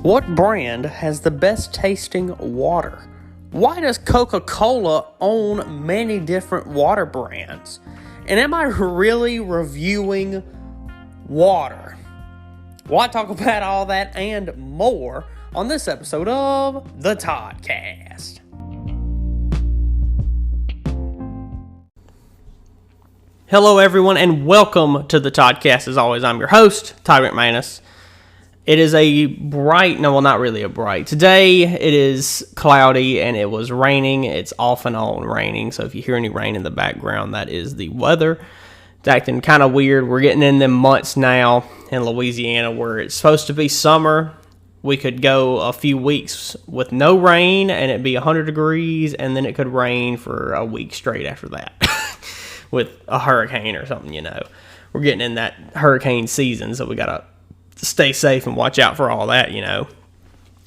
What brand has the best tasting water? Why does Coca-Cola own many different water brands? And am I really reviewing water? Well, I talk about all that and more on this episode of the Toddcast. Hello, everyone, and welcome to the Toddcast. As always, I'm your host, Todd McManus. It is a bright, not really a bright. Today, it is cloudy, and it was raining. It's off and on raining, so if you hear any rain in the background, that is the weather. It's acting kind of weird. We're getting in them months now in Louisiana where it's supposed to be summer. We could go a few weeks with no rain, and it'd be 100 degrees, and then it could rain for a week straight after that with a hurricane or something, you know. We're getting in that hurricane season, so we got to stay safe and watch out for all that, you know.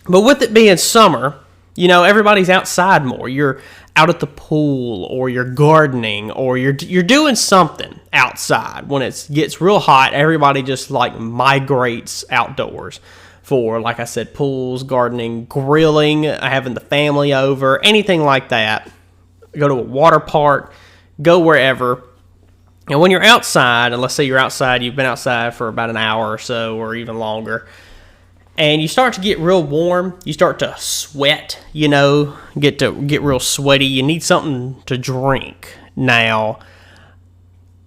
But with it being summer, you know, everybody's outside more. You're out at the pool, or you're gardening, or you're doing something outside. When it gets real hot, everybody just like migrates outdoors for, like I said, pools, gardening, grilling, having the family over, anything like that. Go to a water park, go wherever. And when you're outside, and let's say you're outside, you've been outside for about an hour or so, or even longer, and you start to get real warm, you start to sweat, you know, get real sweaty, you need something to drink. Now,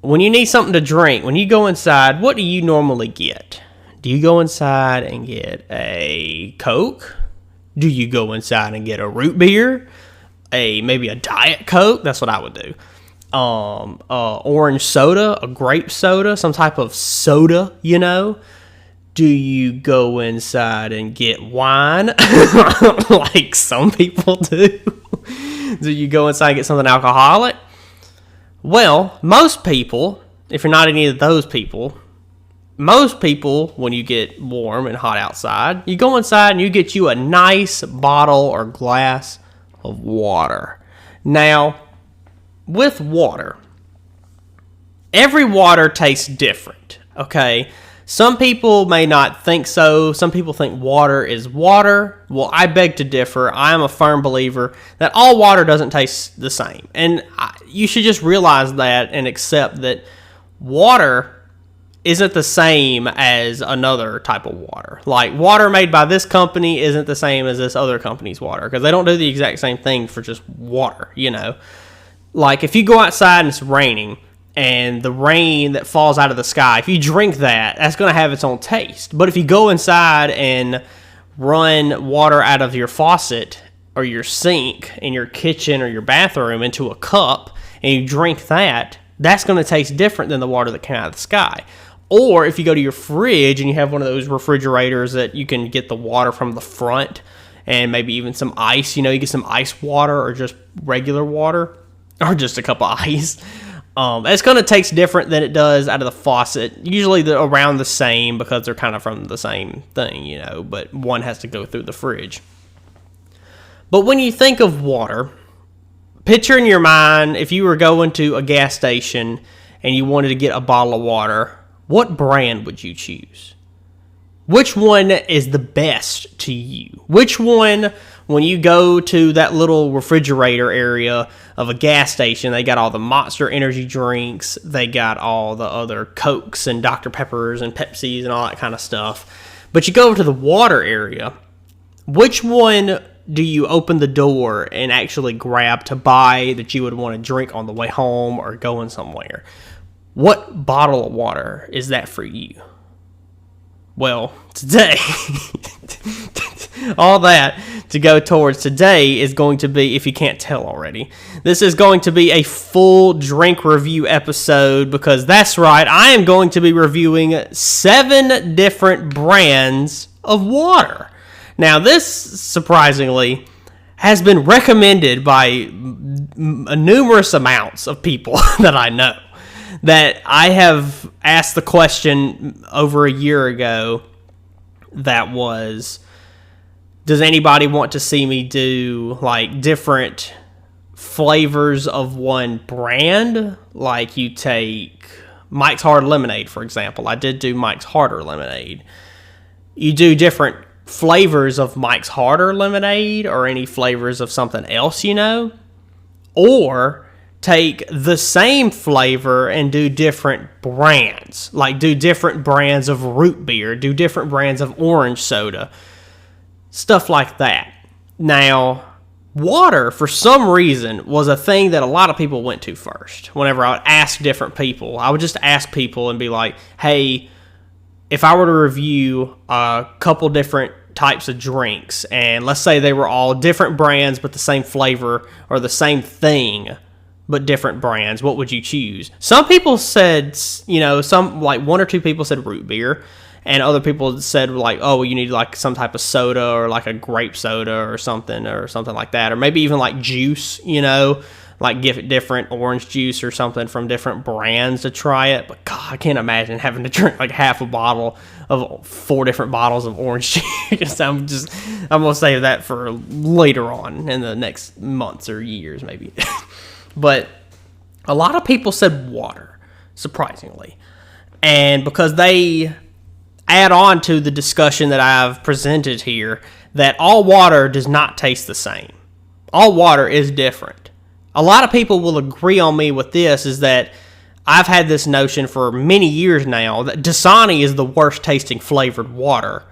when you need something to drink, when you go inside, what do you normally get? Do you go inside and get a Coke? Do you go inside and get a root beer? Maybe a Diet Coke? That's what I would do. Orange soda, a grape soda, some type of soda, you know. Do you go inside and get wine like some people do? Do you go inside and get something alcoholic? Well, most people, if you're not any of those people, most people, when you get warm and hot outside, you go inside and you get you a nice bottle or glass of water. Now, with water, every water tastes different, okay? Some people may not think so. Some people think water is water. Well, I beg to differ. I am a firm believer that all water doesn't taste the same. And you should just realize that and accept that water isn't the same as another type of water. Like, water made by this company isn't the same as this other company's water, because they don't do the exact same thing for just water, you know? Like, if you go outside and it's raining, and the rain that falls out of the sky, if you drink that, that's going to have its own taste. But if you go inside and run water out of your faucet or your sink in your kitchen or your bathroom into a cup, and you drink that, that's going to taste different than the water that came out of the sky. Or if you go to your fridge and you have one of those refrigerators that you can get the water from the front, and maybe even some ice, you know, you get some ice water or just regular water, or just a cup of ice. It's going to taste different than it does out of the faucet. Usually they're around the same because they're kind of from the same thing, you know, but one has to go through the fridge. But when you think of water, picture in your mind, if you were going to a gas station and you wanted to get a bottle of water, what brand would you choose? Which one is the best to you? Which one, when you go to that little refrigerator area of a gas station, they got all the Monster energy drinks, they got all the other Cokes and Dr. Peppers and Pepsis and all that kind of stuff. But you go over to the water area, which one do you open the door and actually grab to buy that you would want to drink on the way home or going somewhere? What bottle of water is that for you? Well, today, all that to go towards today is going to be, if you can't tell already, this is going to be a full drink review episode, because that's right, I am going to be reviewing 7 different brands of water. Now, this, surprisingly, has been recommended by numerous amounts of people that I know. That I have asked the question over a year ago that was, does anybody want to see me do like different flavors of one brand? Like, you take Mike's Hard Lemonade, for example. I did do Mike's Harder Lemonade. You do different flavors of Mike's Harder lemonade or any flavors of something else, or take the same flavor and do different brands, like do different brands of root beer, do different brands of orange soda, stuff like that. Now, water, for some reason, was a thing that a lot of people went to first. Whenever I would ask different people, I would just ask people and be like, hey, if I were to review a couple different types of drinks, and let's say they were all different brands but the same flavor or the same thing but different brands, what would you choose? Some people said, some like one or two people said root beer, and other people said like, oh, well, you need like some type of soda or like a grape soda or something like that, or maybe even like juice, like give it different orange juice or something from different brands to try it. But God, I can't imagine having to drink like half a bottle of 4 different bottles of orange juice. I'm gonna save that for later on in the next months or years maybe. But a lot of people said water, surprisingly. And because they add on to the discussion that I've presented here, that all water does not taste the same. All water is different. A lot of people will agree on me with this, is that I've had this notion for many years now that Dasani is the worst tasting flavored water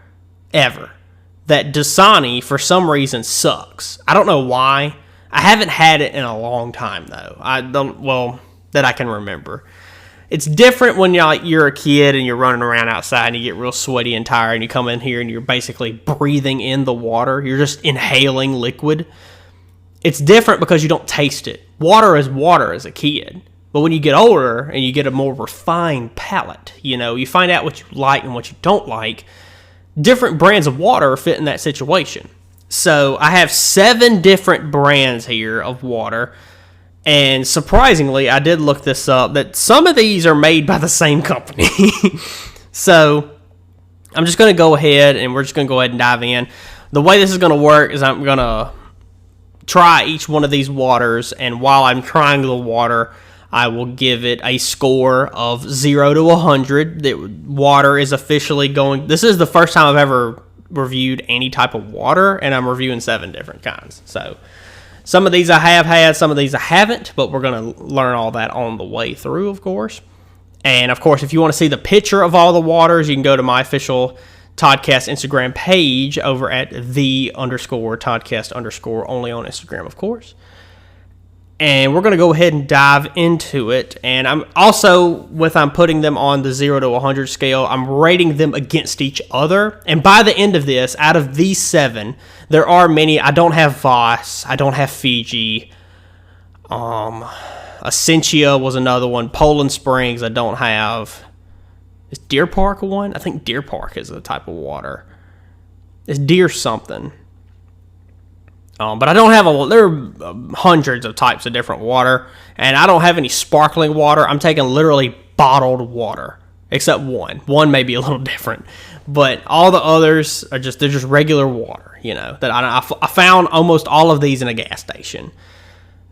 ever. That Dasani, for some reason, sucks. I don't know why. I haven't had it in a long time, though. That I can remember. It's different when you're a kid and you're running around outside and you get real sweaty and tired and you come in here and you're basically breathing in the water. You're just inhaling liquid. It's different because you don't taste it. Water is water as a kid. But when you get older and you get a more refined palate, you find out what you like and what you don't like, different brands of water fit in that situation. So I have 7 different brands here of water. And surprisingly, I did look this up, that some of these are made by the same company. So I'm just going to go ahead and we're just going to go ahead and dive in. The way this is going to work is I'm going to try each one of these waters. And while I'm trying the water, I will give it a score of 0 to 100. The water is officially going... This is the first time I've ever reviewed any type of water, and I'm reviewing 7 different kinds. So some of these I have had, some of these I haven't, but we're going to learn all that on the way through, of course. And, of course, if you want to see the picture of all the waters, you can go to my official Toddcast Instagram page over at _Toddcast_ only on Instagram, of course. And we're going to go ahead and dive into it. And I'm putting them on the 0 to 100 scale, I'm rating them against each other. And by the end of this, out of these 7, there are many. I don't have Voss. I don't have Fiji. Essentia was another one. Poland Springs I don't have. Is Deer Park one? I think Deer Park is a type of water. It's Deer something. But I don't have there are hundreds of types of different water, and I don't have any sparkling water. I'm taking literally bottled water, except one. One may be a little different, but all the others they're just regular water, that I found almost all of these in a gas station.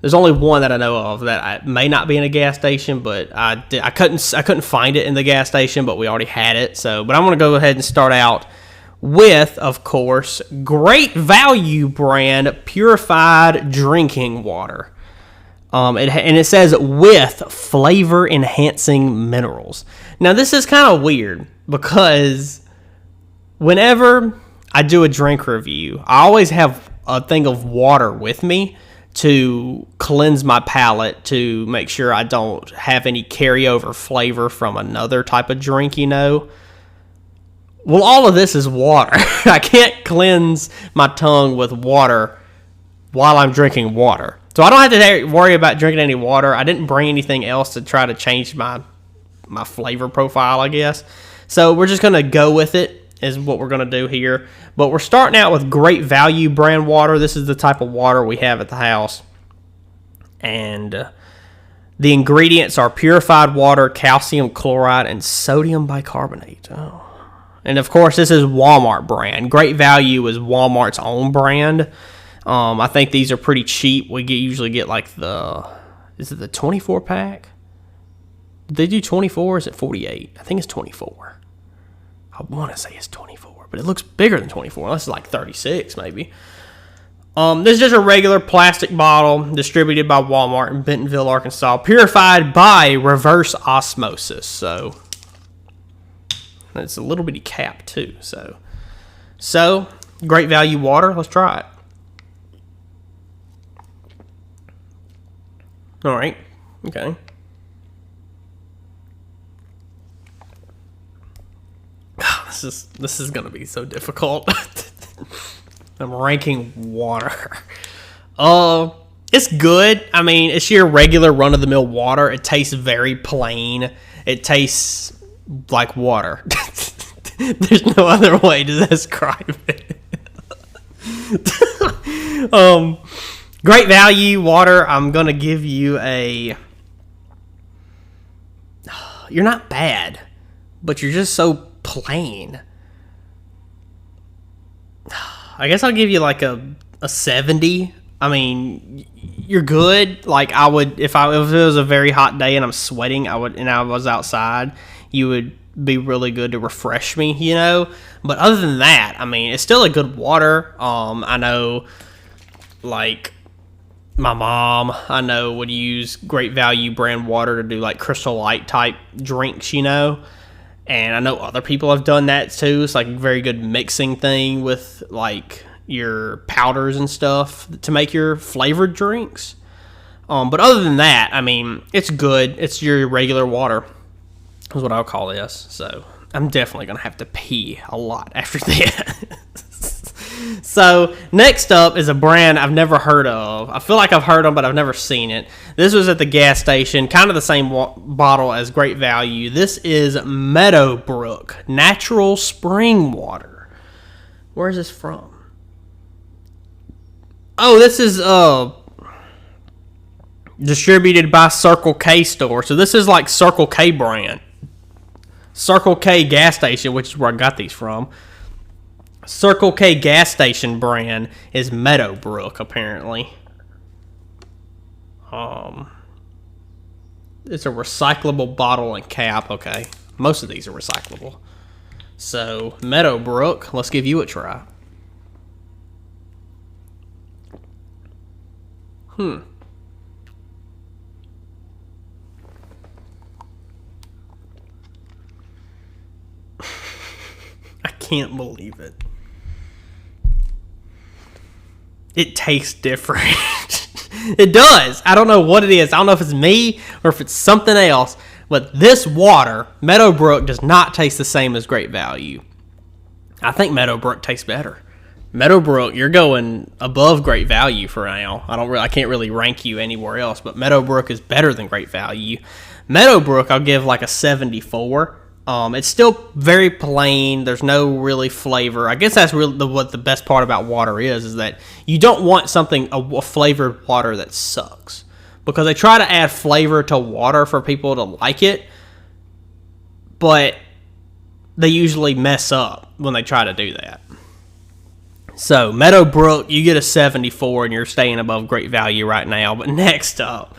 There's only one that I know of that may not be in a gas station, but I couldn't find it in the gas station, but we already had it. But I'm going to go ahead and start out with, of course, Great Value brand purified drinking water. And it says with flavor enhancing minerals. Now this is kind of weird because whenever I do a drink review, I always have a thing of water with me to cleanse my palate, to make sure I don't have any carryover flavor from another type of drink, Well, all of this is water. I can't cleanse my tongue with water while I'm drinking water. So I don't have to worry about drinking any water. I didn't bring anything else to try to change my flavor profile, I guess. So we're just going to go with it, is what we're going to do here. But we're starting out with Great Value brand water. This is the type of water we have at the house. And the ingredients are purified water, calcium chloride, and sodium bicarbonate. Oh. And, of course, this is Walmart brand. Great Value is Walmart's own brand. I think these are pretty cheap. We usually get like is it the 24 pack? Did they do 24 or is it 48? I think it's 24. I want to say it's 24, but it looks bigger than 24. This is like 36 maybe. This is just a regular plastic bottle distributed by Walmart in Bentonville, Arkansas, purified by reverse osmosis. So it's a little bitty cap too. So great value water. Let's try it. All right. Okay. This is gonna be so difficult. I'm ranking water. It's good. I mean, it's your regular run-of-the-mill water. It tastes very plain. It tastes like water. There's no other way to describe it. Great value water. I'm gonna give you a. You're not bad, but you're just so plain. I guess I'll give you like a 70. I mean, you're good. Like I would, if it was a very hot day and I'm sweating, I was outside, you would be really good to refresh me, you know. But other than that, I mean, it's still a good water. I know, like my mom, I know would use Great Value brand water to do like Crystal Light type drinks, you know. And I know other people have done that too. It's like a very good mixing thing with like your powders and stuff to make your flavored drinks. But other than that, I mean, it's good. It's your regular water is what I'll call this. So I'm definitely going to have to pee a lot after this. So next up is a brand I've never heard of. I feel like I've heard them, but I've never seen it. This was at the gas station, kind of the same bottle as Great Value. This is Meadow Brook Natural Spring Water. Where is this from? Oh, this is distributed by Circle K store. So this is like Circle K brand. Circle K gas station, which is where I got these from. Circle K gas station brand is Meadow Brook, apparently. It's a recyclable bottle and cap. Okay, most of these are recyclable. So Meadow Brook, let's give you a try. I can't believe it. It tastes different. It does. I don't know what it is. I don't know if it's me or if it's something else. But this water, Meadow Brook, does not taste the same as Great Value. I think Meadow Brook tastes better. Meadow Brook, you're going above Great Value for now. I can't really rank you anywhere else, but Meadow Brook is better than Great Value. Meadow Brook, I'll give like a 74. It's still very plain. There's no really flavor. I guess that's really what the best part about water is that you don't want a flavored water that sucks. Because they try to add flavor to water for people to like it, but they usually mess up when they try to do that. So, Meadow Brook, you get a 74 and you're staying above Great Value right now. But next up,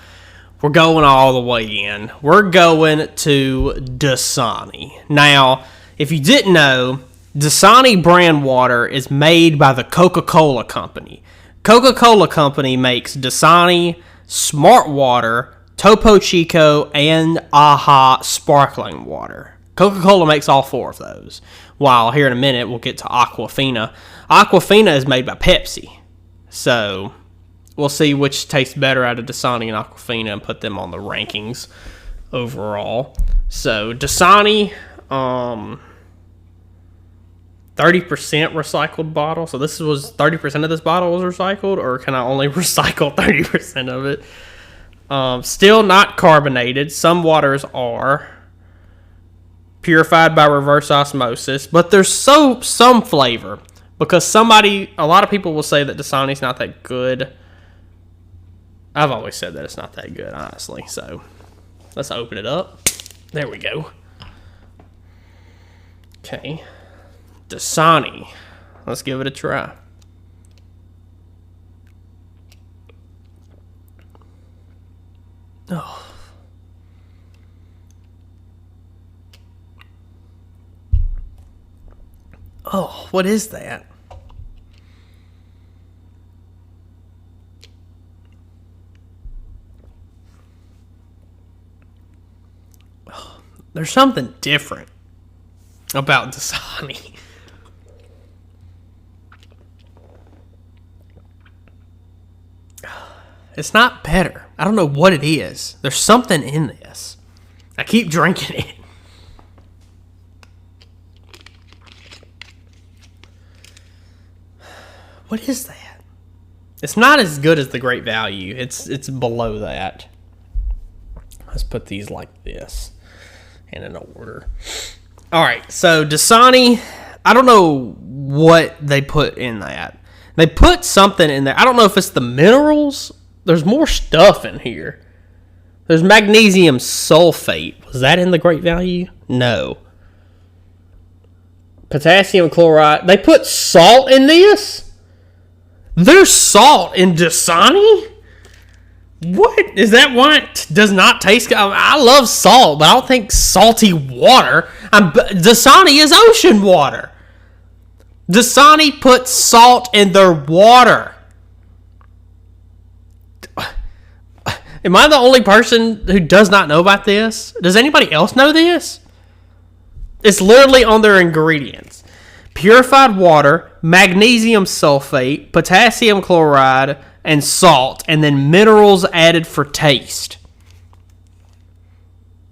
we're going all the way in. We're going to Dasani. Now, if you didn't know, Dasani brand water is made by the Coca-Cola Company. Coca-Cola Company makes Dasani, Smart Water, Toppo Chico, and AHA sparkling water. Coca-Cola makes all four of those. While here in a minute, we'll get to Aquafina. Aquafina is made by Pepsi. So we'll see which tastes better out of Dasani and Aquafina and put them on the rankings overall. So Dasani, 30% recycled bottle. So this was 30% of this bottle was recycled, or can I only recycle 30% of it? Still not carbonated. Some waters are purified by reverse osmosis, but there's some flavor because a lot of people will say that Dasani's not that good. I've always said that it's not that good, honestly. So let's open it up. There we go. Okay. Dasani. Let's give it a try. Oh. Oh, what is that? There's something different about Dasani. It's not better. I don't know what it is. There's something in this. I keep drinking it. What is that? It's not as good as the Great Value. It's below that. Let's put these like this and in order. All right, so Dasani, I don't know what they put in that. They put something in there. I don't know if it's the minerals. There's more stuff in here. There's magnesium sulfate. Was that in the Great Value? No. Potassium chloride. They put salt in this? There's salt in Dasani? What? Is that why it does not taste good? I love salt, but I don't think salty water. Dasani is ocean water. Dasani puts salt in their water. Am I the only person who does not know about this? Does anybody else know this? It's literally on their ingredients. Purified water, magnesium sulfate, potassium chloride, and salt, and then minerals added for taste.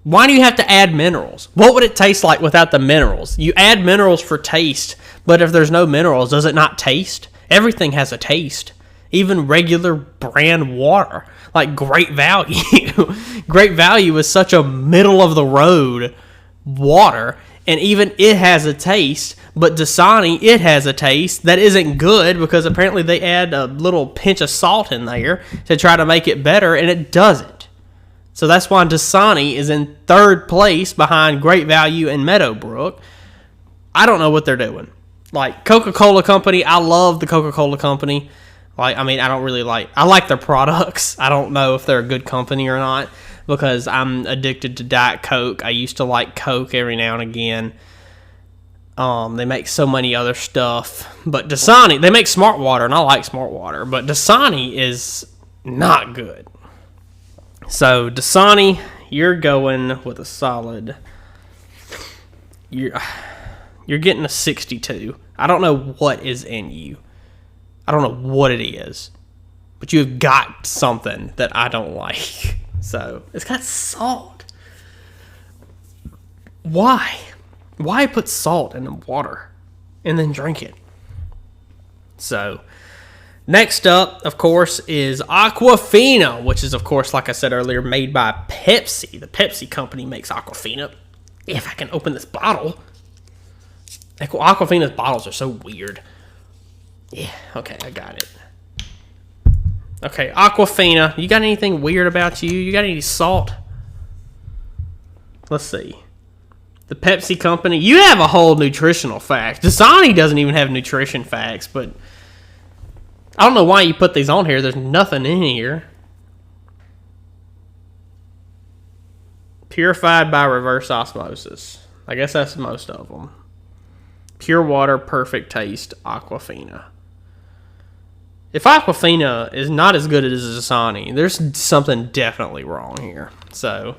Why do you have to add minerals? What would it taste like without the minerals? You add minerals for taste, but if there's no minerals, does it not taste? Everything has a taste. Even regular brand water, like Great Value. Great Value is such a middle-of-the-road water, and even it has a taste, but Dasani, it has a taste that isn't good because apparently they add a little pinch of salt in there to try to make it better, and it doesn't. So that's why Dasani is in third place behind Great Value and Meadow Brook. I don't know what they're doing. Like Coca-Cola Company, I love the Coca-Cola Company. I like their products. I don't know if they're a good company or not because I'm addicted to Diet Coke. I used to like Coke every now and again. They make so many other stuff. But Dasani, they make Smart Water, and I like Smart Water. But Dasani is not good. So, Dasani, you're going with a solid... You're getting a 62. I don't know what is in you. I don't know what it is. But you've got something that I don't like. So, it's got salt. Why? Why put salt in the water and then drink it? So, next up, of course, is Aquafina, which is, of course, like I said earlier, made by Pepsi. The Pepsi company makes Aquafina. If I can open this bottle. Aquafina's bottles are so weird. Yeah, okay, I got it. Okay, Aquafina, you got anything weird about you? You got any salt? Let's see. The Pepsi company, you have a whole nutritional fact. Dasani doesn't even have nutrition facts, but I don't know why you put these on here. There's nothing in here. Purified by reverse osmosis. I guess that's most of them. Pure water, perfect taste, Aquafina. If Aquafina is not as good as Dasani, there's something definitely wrong here. So,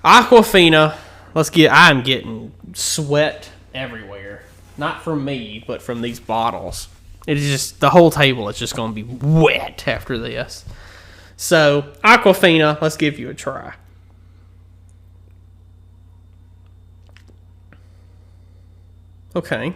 Aquafina, I'm getting sweat everywhere. Not from me, but from these bottles. It is just, the whole table is just going to be wet after this. So, Aquafina, let's give you a try. Okay.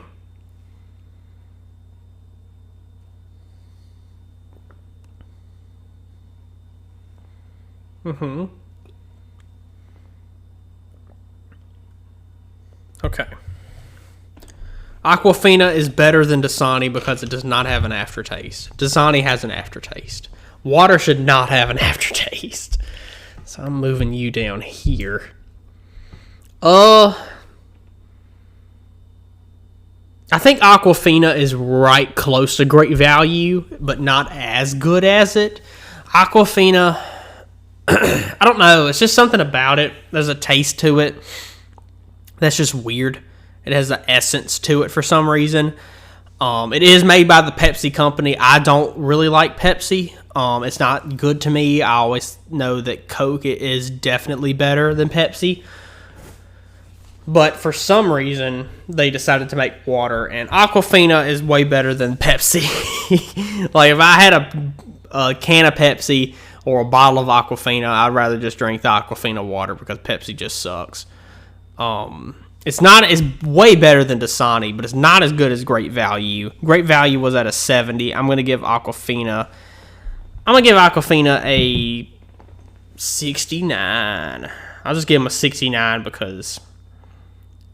Okay. Aquafina is better than Dasani because it does not have an aftertaste. Dasani has an aftertaste. Water should not have an aftertaste. So I'm moving you down here. I think Aquafina is right close to Great Value, but not as good as it. Aquafina, I don't know. It's just something about it. There's a taste to it that's just weird. It has an essence to it for some reason. It is made by the Pepsi company. I don't really like Pepsi. It's not good to me. I always know that Coke is definitely better than Pepsi. But for some reason, they decided to make water, and Aquafina is way better than Pepsi. Like, if I had a can of Pepsi or a bottle of Aquafina, I'd rather just drink the Aquafina water because Pepsi just sucks. It's way better than Dasani, but it's not as good as Great Value. Great Value was at a 70. I'm going to give Aquafina a 69. I'll just give them a 69 because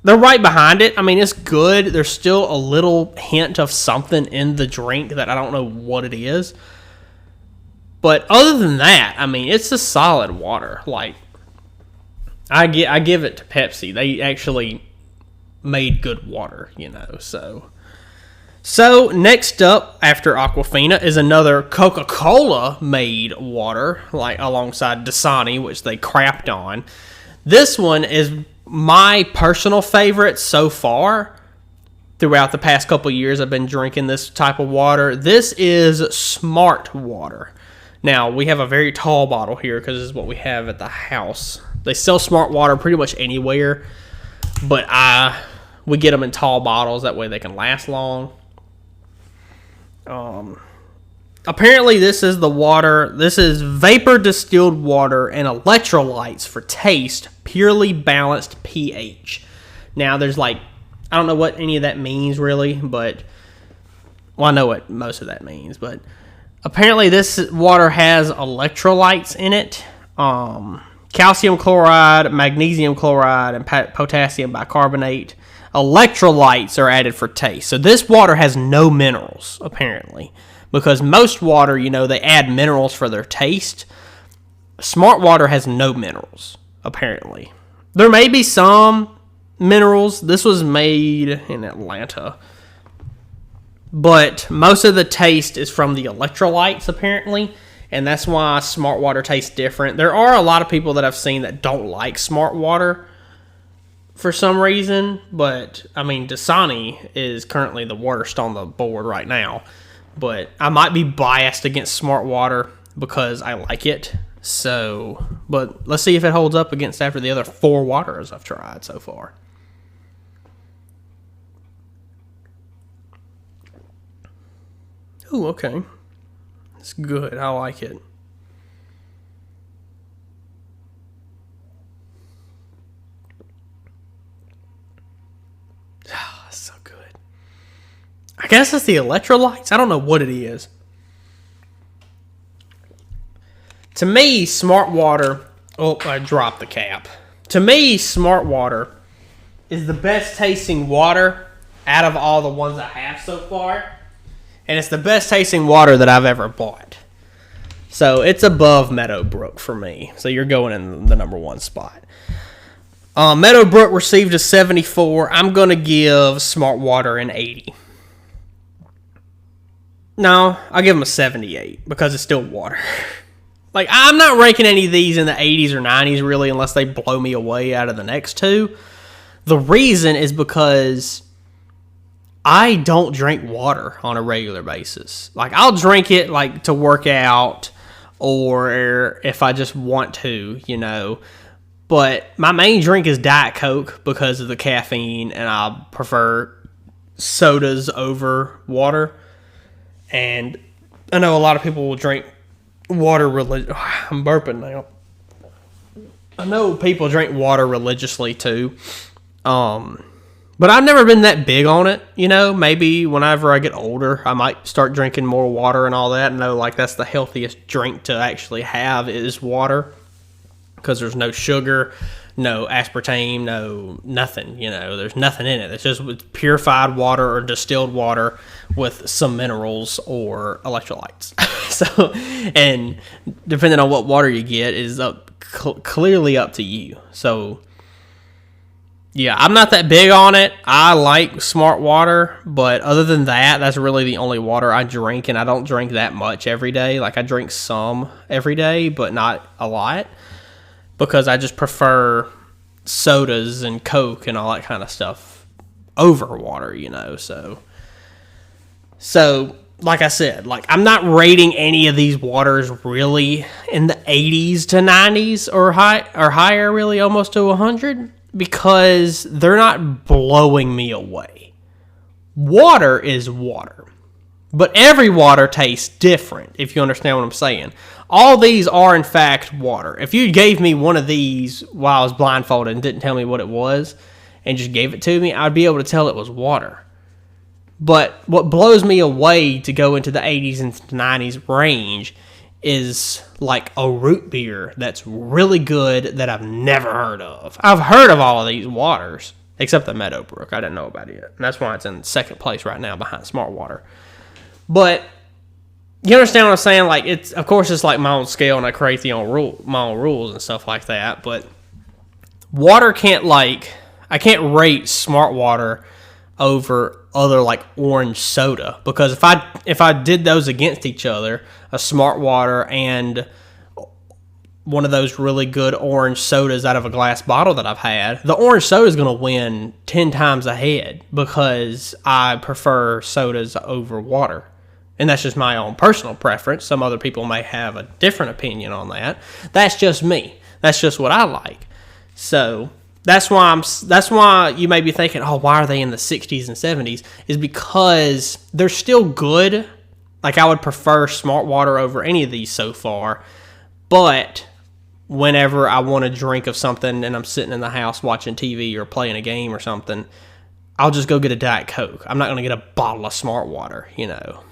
they're right behind it. I mean, it's good. There's still a little hint of something in the drink that I don't know what it is. But other than that, I mean, it's a solid water. Like, I give it to Pepsi. They actually made good water, So next up after Aquafina is another Coca-Cola made water, like alongside Dasani, which they crapped on. This one is my personal favorite so far. Throughout the past couple years, I've been drinking this type of water. This is Smart Water. Now, we have a very tall bottle here because this is what we have at the house. They sell Smart Water pretty much anywhere, but we get them in tall bottles. That way they can last long. Apparently, this is the water. This is vapor distilled water and electrolytes for taste, purely balanced pH. Now, there's I don't know what any of that means really, but I know what most of that means, but apparently this water has electrolytes in it. Calcium chloride, magnesium chloride, and potassium bicarbonate. Electrolytes are added for taste. So this water has no minerals, apparently. Because most water, they add minerals for their taste. Smart Water has no minerals, apparently. There may be some minerals. This was made in Atlanta. But most of the taste is from the electrolytes, apparently. And that's why Smart Water tastes different. There are a lot of people that I've seen that don't like Smart Water for some reason. But, I mean, Dasani is currently the worst on the board right now. But I might be biased against Smart Water because I like it. So, but let's see if it holds up against after the other 4 waters I've tried so far. Ooh, okay. It's good. I like it. Oh, it's so good. I guess it's the electrolytes. I don't know what it is. To me, Smart Water... Oh, I dropped the cap. To me, Smart Water is the best tasting water out of all the ones I have so far. And it's the best tasting water that I've ever bought. So it's above Meadow Brook for me. So you're going in the number 1 spot. Meadow Brook received a 74. I'm going to give Smart Water an 80. No, I'll give them a 78 because it's still water. I'm not ranking any of these in the 80s or 90s really unless they blow me away out of the next 2. The reason is because I don't drink water on a regular basis. I'll drink it to work out or if I just want to, But my main drink is Diet Coke because of the caffeine, and I prefer sodas over water. And I know a lot of people will drink water I'm burping now. I know people drink water religiously too. But I've never been that big on it, Maybe whenever I get older, I might start drinking more water and all that. I know, that's the healthiest drink to actually have is water. Because there's no sugar, no aspartame, no nothing, There's nothing in it. It's just purified water or distilled water with some minerals or electrolytes. So, and depending on what water you get is clearly up to you. So, yeah, I'm not that big on it. I like Smart Water, but other than that, that's really the only water I drink, and I don't drink that much every day. I drink some every day, but not a lot, because I just prefer sodas and Coke and all that kind of stuff over water, So, like I said, I'm not rating any of these waters really in the 80s to 90s or higher, really almost to 100, because they're not blowing me away. Water is water. But every water tastes different, if you understand what I'm saying. All these are, in fact, water. If you gave me one of these while I was blindfolded and didn't tell me what it was and just gave it to me, I'd be able to tell it was water. But what blows me away to go into the 80s and 90s range is like a root beer that's really good that I've never heard of. I've heard of all of these waters, except the Meadow Brook. I didn't know about it yet. And that's why it's in second place right now behind Smart Water. But you understand what I'm saying? Of course, it's like my own scale, and I create my own rules and stuff like that. But water I can't rate Smart Water over other orange soda, because if I did those against each other, a Smart Water and one of those really good orange sodas out of a glass bottle that I've had, the orange soda is going to win 10 times ahead because I prefer sodas over water. And that's just my own personal preference. Some other people may have a different opinion on that. That's just me. That's just what I like. So that's why you may be thinking, oh, why are they in the 60s and 70s? Is because they're still good. I would prefer Smart Water over any of these so far. But whenever I want a drink of something and I'm sitting in the house watching TV or playing a game or something, I'll just go get a Diet Coke. I'm not going to get a bottle of Smart Water,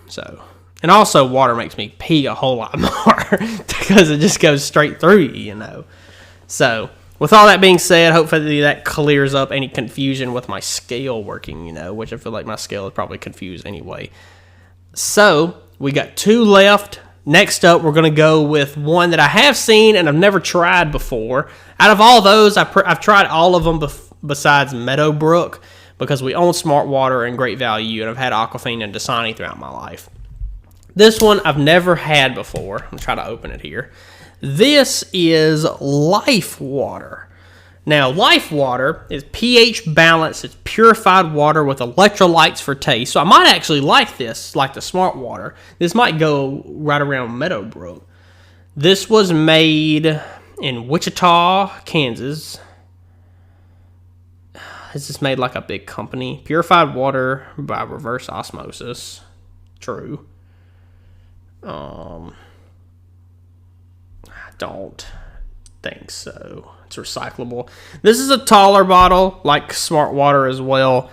So, and also water makes me pee a whole lot more because it just goes straight through you, So, with all that being said, hopefully that clears up any confusion with my scale working, which I feel like my scale is probably confused anyway. So, we got 2 left. Next up, we're going to go with one that I have seen and I've never tried before. Out of all those, I've tried all of them besides Meadow Brook, because we own Smart Water and Great Value, and I've had Aquafina and Dasani throughout my life. This one I've never had before. I'm going to try to open it here. This is Life Water. Now, Life Water is pH balanced. It's purified water with electrolytes for taste. So I might actually like this, like the Smart Water. This might go right around Meadow Brook. This was made in Wichita, Kansas. Is this made like a big company? Purified water by reverse osmosis. True. I don't think so. It's recyclable. This is a taller bottle, like Smart Water as well.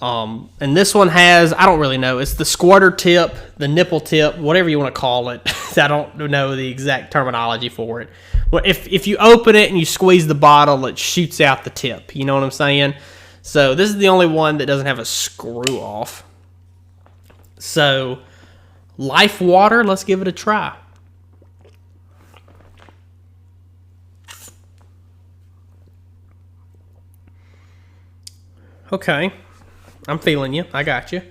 And this one has, I don't really know, it's the squirter tip, the nipple tip, whatever you want to call it. I don't know the exact terminology for it. Well, if you open it and you squeeze the bottle, it shoots out the tip. You know what I'm saying? So this is the only one that doesn't have a screw off. So Life Water, let's give it a try. Okay, I'm feeling you. I got you.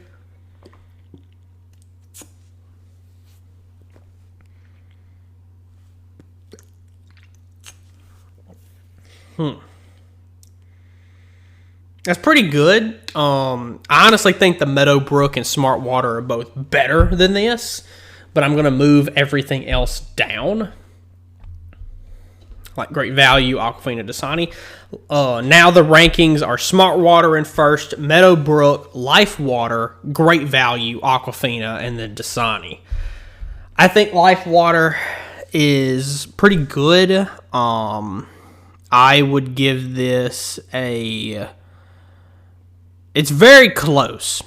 That's pretty good. I honestly think the Meadow Brook and Smart Water are both better than this, but I'm going to move everything else down. Like Great Value, Aquafina, Dasani. Now the rankings are Smart Water in first, Meadow Brook, Life Water, Great Value, Aquafina, and then Dasani. I think Life Water is pretty good. I would give this a... It's very close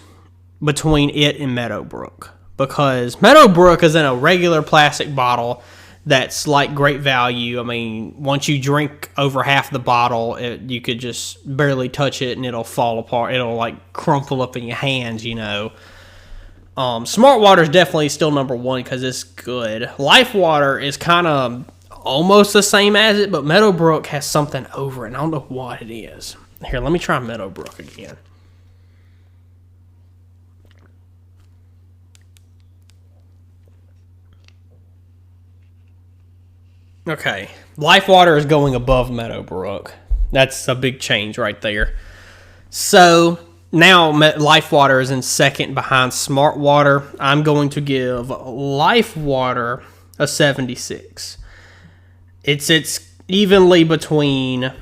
between it and Meadow Brook, because Meadow Brook is in a regular plastic bottle that's like Great Value. I mean, once you drink over half the bottle, you could just barely touch it and it'll fall apart. It'll like crumple up in your hands, Smart Water is definitely still number one because it's good. Life Water is kind of almost the same as it, but Meadow Brook has something over it, and I don't know what it is. Here, let me try Meadow Brook again. Okay, Life Water is going above Meadow Brook. That's a big change right there. So, Now, Life Water is in second behind Smart Water. I'm going to give Life Water a 76. It's evenly between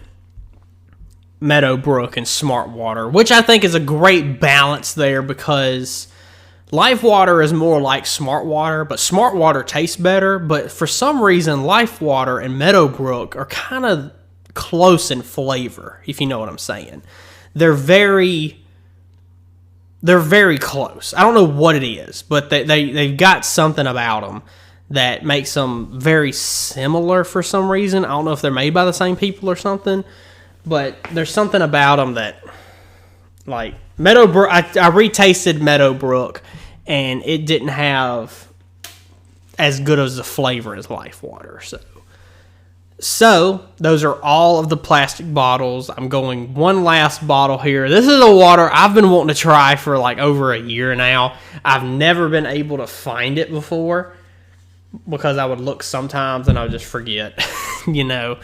Meadow, Brook, and Smart Water, which I think is a great balance there because Life Water is more like Smart Water, but Smart Water tastes better. But for some reason, Life Water and Meadow Brook are kind of close in flavor, if you know what I'm saying. They're very close. I don't know what it is, but they've got something about them that makes them very similar for some reason. I don't know if they're made by the same people or something, but there's something about them that, like, Meadow Brook, I retasted Meadow Brook, and it didn't have as good as a flavor as Life Water. So, those are all of the plastic bottles. I'm going one last bottle here. This is a water I've been wanting to try for like over a year now. I've never been able to find it before because I would look sometimes and I would just forget, you know.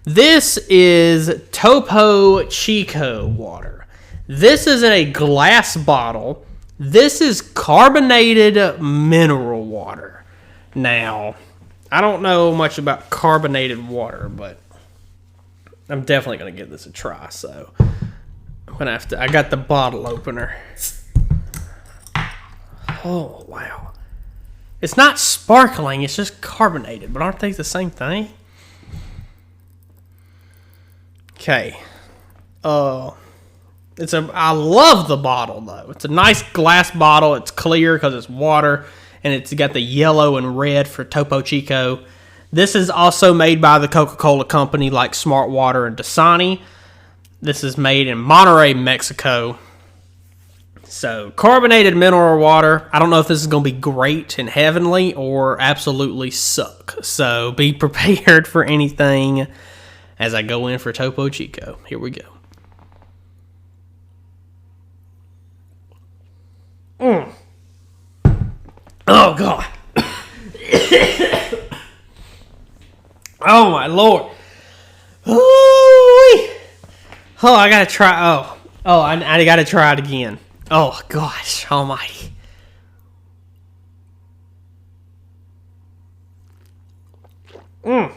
This is Toppo Chico water. This is in a glass bottle. This is carbonated mineral water. Now, I don't know much about carbonated water, but I'm definitely going to give this a try. So I'm going to have to, I got the bottle opener. Oh, wow. It's not sparkling, it's just carbonated, but aren't they the same thing? Okay. I love the bottle though. It's a nice glass bottle. It's clear because it's water, and it's got the yellow and red for Topo Chico. This is also made by the Coca-Cola company, like Smart Water and Dasani. This is made in Monterrey, Mexico. So, carbonated mineral water. I don't know if this is going to be great and heavenly or absolutely suck. So, be prepared for anything as I go in for Topo Chico. Here we go. Oh, God. Oh, my Lord. Ooh-wee. Oh, I got to try. I got to try it again. Oh, gosh almighty. No.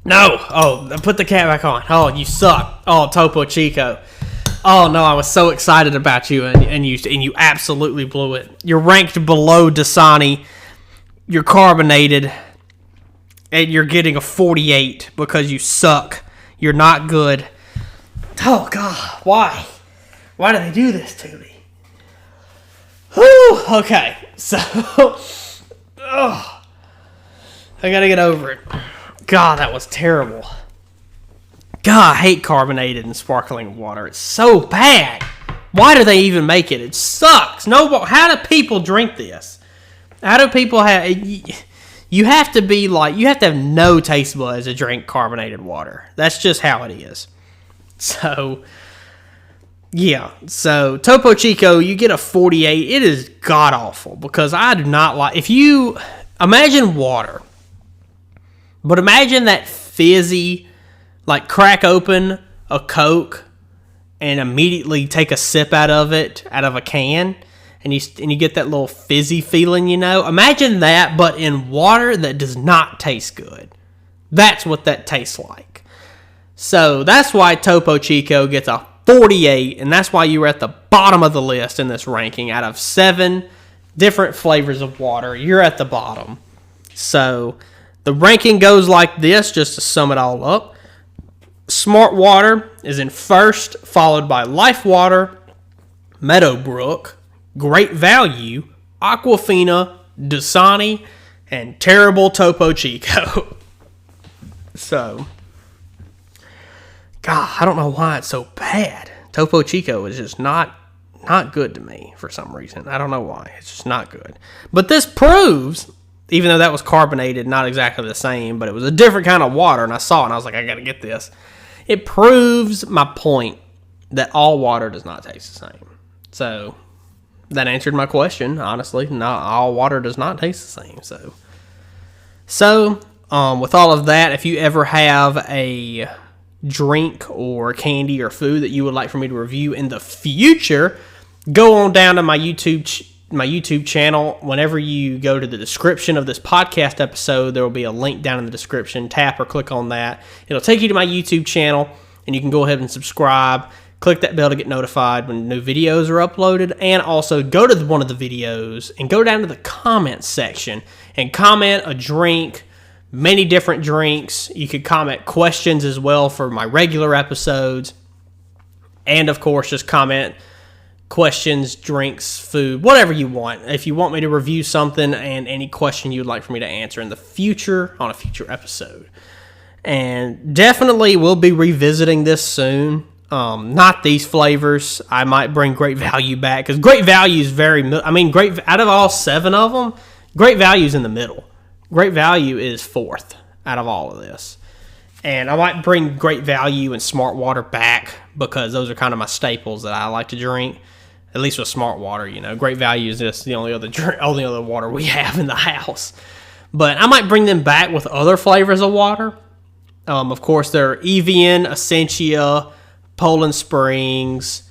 Oh, put the cap back on. Oh, you suck. Oh, Topo Chico. Oh, no, I was so excited about you, and you absolutely blew it. You're ranked below Dasani. You're carbonated, and you're getting a 48 because you suck. You're not good. Oh, God, why? Why do they do this to me? Whew, okay, so, I gotta get over it. God, that was terrible. God, I hate carbonated and sparkling water. It's so bad. Why do they even make it? It sucks. No, how do people drink this? How do people have... You have to be like... You have to have no taste buds to drink carbonated water. That's just how it is. So, yeah. So, Topo Chico, you get a 48. It is god-awful because I do not like... If you... Imagine water. But imagine that fizzy... Like, crack open a Coke and immediately take a sip out of it, out of a can, and you get that little fizzy feeling, you know? Imagine that, but in water that does not taste good. That's what that tastes like. So, that's why Topo Chico gets a 48, and that's why you were at the bottom of the list in this ranking. Out of 7 different flavors of water, you're at the bottom. So, the ranking goes like this, just to sum it all up. Smart Water is in first, followed by Life Water, Meadow Brook, Great Value, Aquafina, Dasani, and terrible Topo Chico. So, God, I don't know why it's so bad. Topo Chico is just not good to me for some reason. I don't know why. It's just not good. But this proves, even though that was carbonated, not exactly the same, but it was a different kind of water, and I saw it, and I was like, I got to get this. It proves my point that all water does not taste the same. So, that answered my question, honestly. Not all water does not taste the same. So, with all of that, if you ever have a drink or candy or food that you would like for me to review in the future, go on down to my YouTube channel. Whenever you go to the description of this podcast episode, there will be a link down in the description. Tap or click on that. It'll take you to my YouTube channel, and you can go ahead and subscribe. Click that bell to get notified when new videos are uploaded, and also go to one of the videos and go down to the comments section and comment a drink, many different drinks. You could comment questions as well for my regular episodes, and of course just comment questions, drinks, food, whatever you want. If you want me to review something and any question you'd like for me to answer in the future on a future episode. And definitely we'll be revisiting this soon. Not these flavors. I might bring Great Value back, because Great Value is out of all 7 of them, Great Value is in the middle. Great Value is 4th out of all of this. And I might bring Great Value and Smart Water back, because those are kind of my staples that I like to drink, at least with Smart Water. Great Value is just the only other water we have in the house. But I might bring them back with other flavors of water. Of course, they're Evian, Essentia, Poland Springs,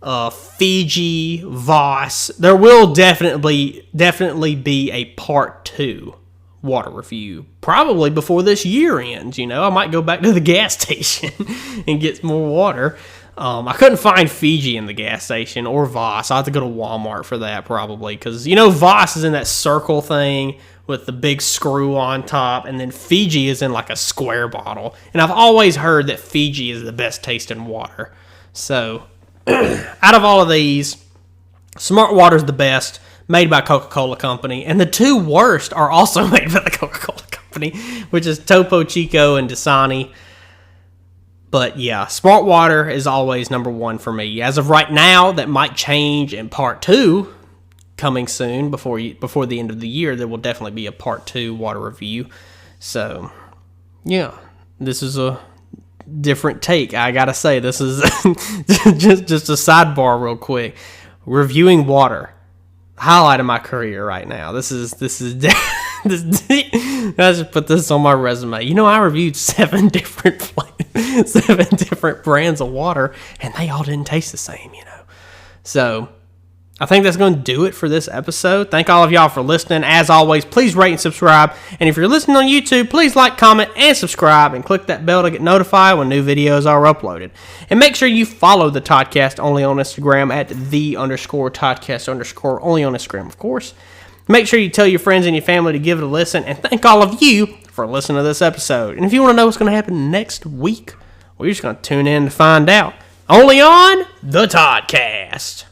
Fiji, Voss. There will definitely be a part 2 water review, probably before this year ends. I might go back to the gas station and get more water. I couldn't find Fiji in the gas station or Voss. I'll have to go to Walmart for that probably, because Voss is in that circle thing with the big screw on top, and then Fiji is in like a square bottle. And I've always heard that Fiji is the best tasting water. So, out of all of these, Smart Water is the best, made by Coca-Cola Company. And the 2 worst are also made by the Coca-Cola Company, which is Toppo, Chico, and Dasani. But yeah, Smart Water is always number 1 for me. As of right now, that might change in part 2. Coming soon, before the end of the year, there will definitely be a part 2 water review. So, yeah, this is a different take. I gotta say, this is just a sidebar real quick. Reviewing water, highlight of my career right now. This is let's put this on my resume. I reviewed 7 different brands of water, and they all didn't taste the same. So I think that's going to do it for this episode. Thank all of y'all for listening. As always, please rate and subscribe. And if you're listening on YouTube, please like, comment, and subscribe, and click that bell to get notified when new videos are uploaded. And make sure you follow the Toddcast only on Instagram at @the_Toddcast_ only on Instagram, of course. Make sure you tell your friends and your family to give it a listen. And thank all of you for listening to this episode. And if you want to know what's going to happen next week, well, you're just going to tune in to find out. Only on the Toddcast.